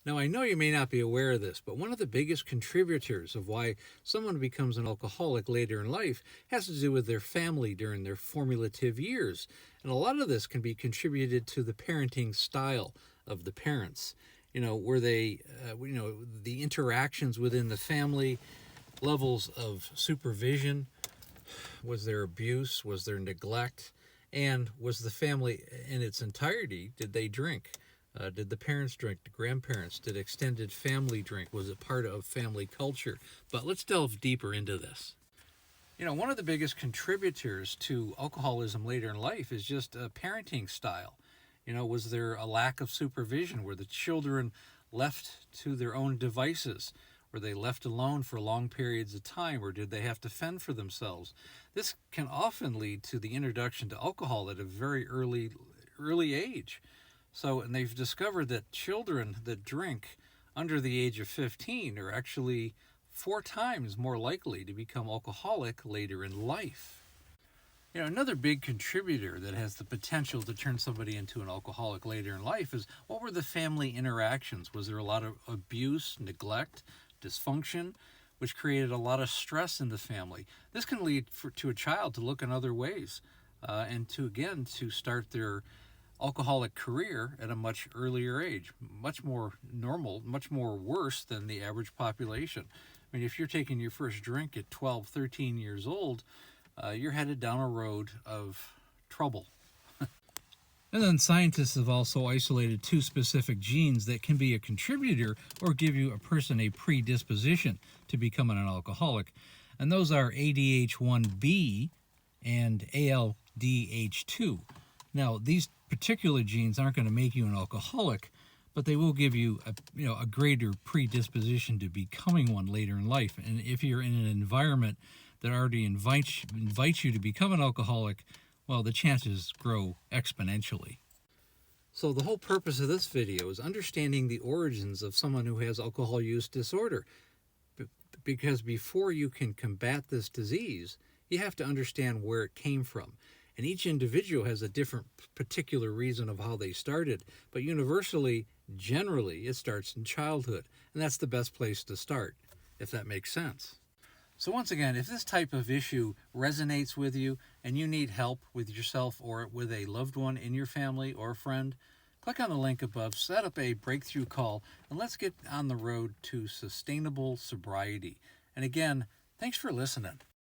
Now, I know you may not be aware of this, but one of the biggest contributors of why someone becomes an alcoholic later in life has to do with their family during their formative years. And a lot of this can be contributed to the parenting style of the parents. Where the interactions within the family, levels of supervision, was there abuse, was there neglect, and was the family in its entirety, did they drink? Did the parents drink? The grandparents? Did extended family drink? Was it part of family culture? But let's delve deeper into this. One of the biggest contributors to alcoholism later in life is just a parenting style. Was there a lack of supervision? Were the children left to their own devices? Were they left alone for long periods of time, or did they have to fend for themselves? This can often lead to the introduction to alcohol at a very early age. And they've discovered that children that drink under the age of 15 are actually 4 times more likely to become alcoholic later in life. Another big contributor that has the potential to turn somebody into an alcoholic later in life is, what were the family interactions? Was there a lot of abuse, neglect, dysfunction, which created a lot of stress in the family? This can lead to a child to look in other ways and to start their alcoholic career at a much earlier age, much more normal, much more worse than the average population. I mean, if you're taking your first drink at 12, 13 years old, you're headed down a road of trouble. And then scientists have also isolated 2 specific genes that can be a contributor or give you a person a predisposition to becoming an alcoholic. And those are ADH1B and ALDH2. Now, these particular genes aren't going to make you an alcoholic, but they will give you a greater predisposition to becoming one later in life. And if you're in an environment that already invites you to become an alcoholic, well, the chances grow exponentially. So the whole purpose of this video is understanding the origins of someone who has alcohol use disorder. Because before you can combat this disease, you have to understand where it came from. And each individual has a different particular reason of how they started. But universally, generally, it starts in childhood. And that's the best place to start, if that makes sense. So once again, if this type of issue resonates with you and you need help with yourself or with a loved one in your family or a friend, click on the link above, set up a breakthrough call, and let's get on the road to sustainable sobriety. And again, thanks for listening.